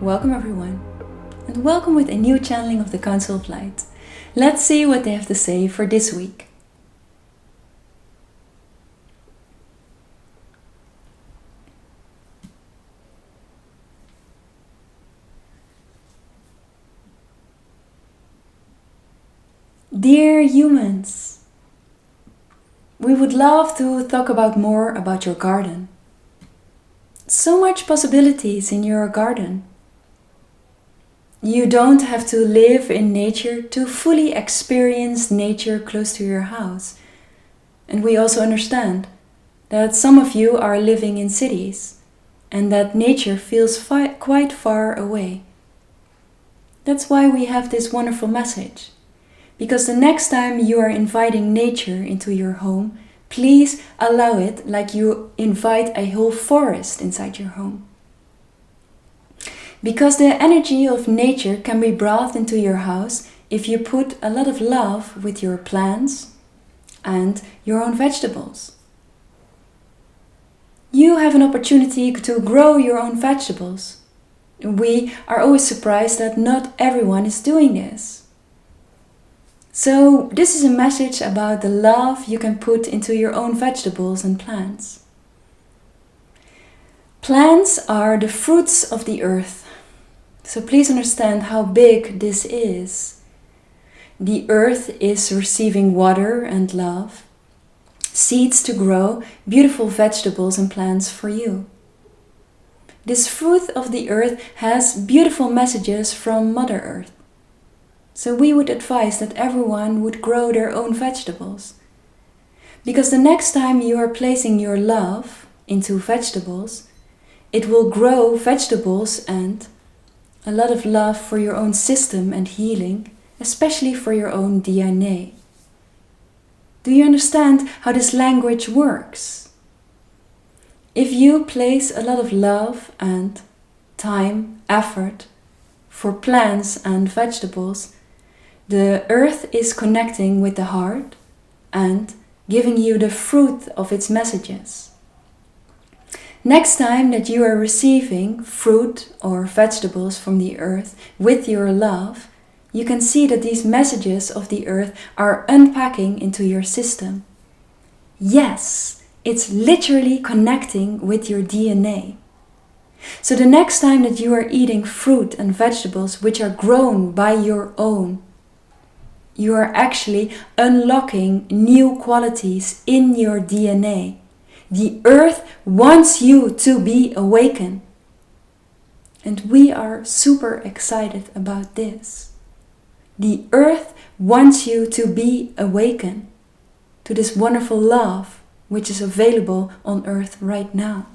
Welcome everyone, and welcome with a new channeling of the Council of Light. Let's see what they have to say for this week. Dear humans, we would love to talk about more about your garden. So much possibilities in your garden. You don't have to live in nature to fully experience nature close to your house. And we also understand that some of you are living in cities and that nature feels quite far away. That's why we have this wonderful message. Because the next time you are inviting nature into your home, please allow it like you invite a whole forest inside your home. Because the energy of nature can be brought into your house if you put a lot of love with your plants and your own vegetables. You have an opportunity to grow your own vegetables. We are always surprised that not everyone is doing this. So this is a message about the love you can put into your own vegetables and plants. Plants are the fruits of the earth. So please understand how big this is. The earth is receiving water and love, seeds to grow, beautiful vegetables and plants for you. This fruit of the earth has beautiful messages from Mother Earth. So we would advise that everyone would grow their own vegetables. Because the next time you are placing your love into vegetables, it will grow vegetables and a lot of love for your own system and healing, especially for your own DNA. Do you understand how this language works? If you place a lot of love and time, effort for plants and vegetables, the earth is connecting with the heart and giving you the fruit of its messages. Next time that you are receiving fruit or vegetables from the earth with your love, you can see that these messages of the earth are unpacking into your system. Yes, it's literally connecting with your DNA. So the next time that you are eating fruit and vegetables which are grown by your own, you are actually unlocking new qualities in your DNA. The earth wants you to be awakened. And we are super excited about this. The earth wants you to be awakened to this wonderful love which is available on earth right now.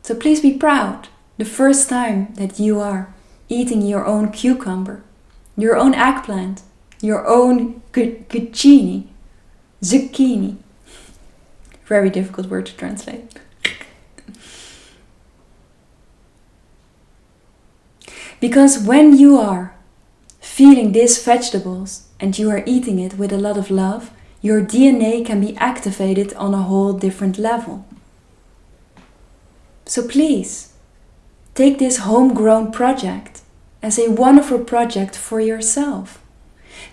So please be proud the first time that you are eating your own cucumber, your own eggplant, your own zucchini. Very difficult word to translate. Because when you are feeling these vegetables and you are eating it with a lot of love, your DNA can be activated on a whole different level. So please, take this homegrown project as a wonderful project for yourself.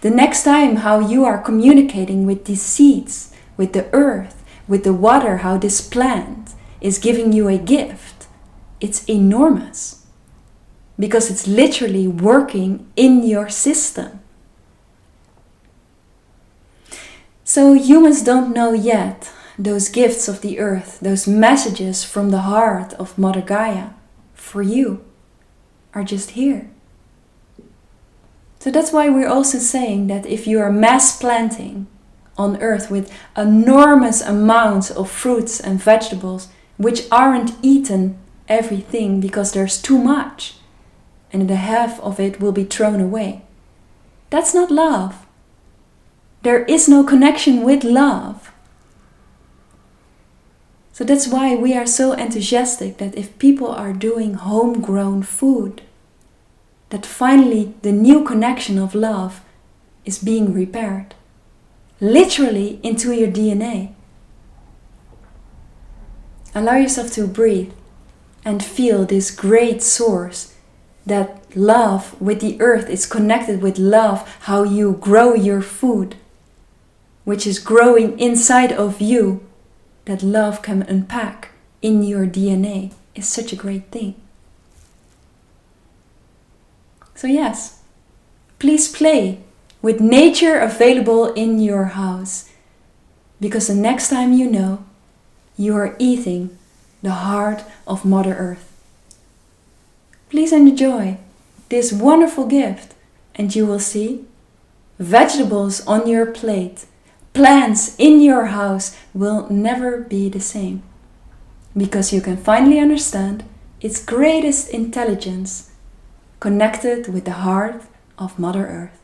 The next time how you are communicating with these seeds, with the earth, with the water, how this plant is giving you a gift, it's enormous. Because it's literally working in your system. So humans don't know yet those gifts of the earth, those messages from the heart of Mother Gaia for you are just here. So that's why we're also saying that if you are mass planting on earth with enormous amounts of fruits and vegetables which aren't eaten everything because there's too much and the half of it will be thrown away. That's not love. There is no connection with love. So that's why we are so enthusiastic that if people are doing homegrown food, that finally the new connection of love is being repaired. Literally into your DNA. Allow yourself to breathe and feel this great source, that love with the earth is connected with love, how you grow your food, which is growing inside of you, that love can unpack in your DNA, is such a great thing. So yes, please play with nature available in your house, because the next time you know, you are eating the heart of Mother Earth. Please enjoy this wonderful gift, and you will see vegetables on your plate, plants in your house will never be the same, because you can finally understand its greatest intelligence connected with the heart of Mother Earth.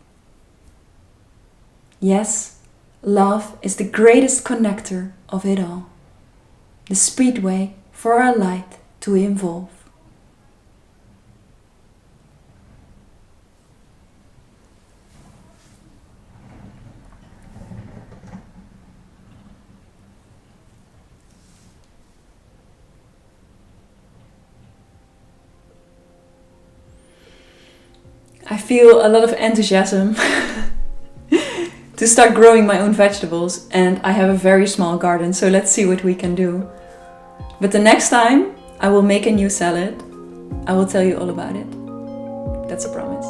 Yes, love is the greatest connector of it all, the speedway for our light to evolve. I feel a lot of enthusiasm to start growing my own vegetables, and I have a very small garden, so let's see what we can do. But the next time I will make a new salad, I will tell you all about it. That's a promise.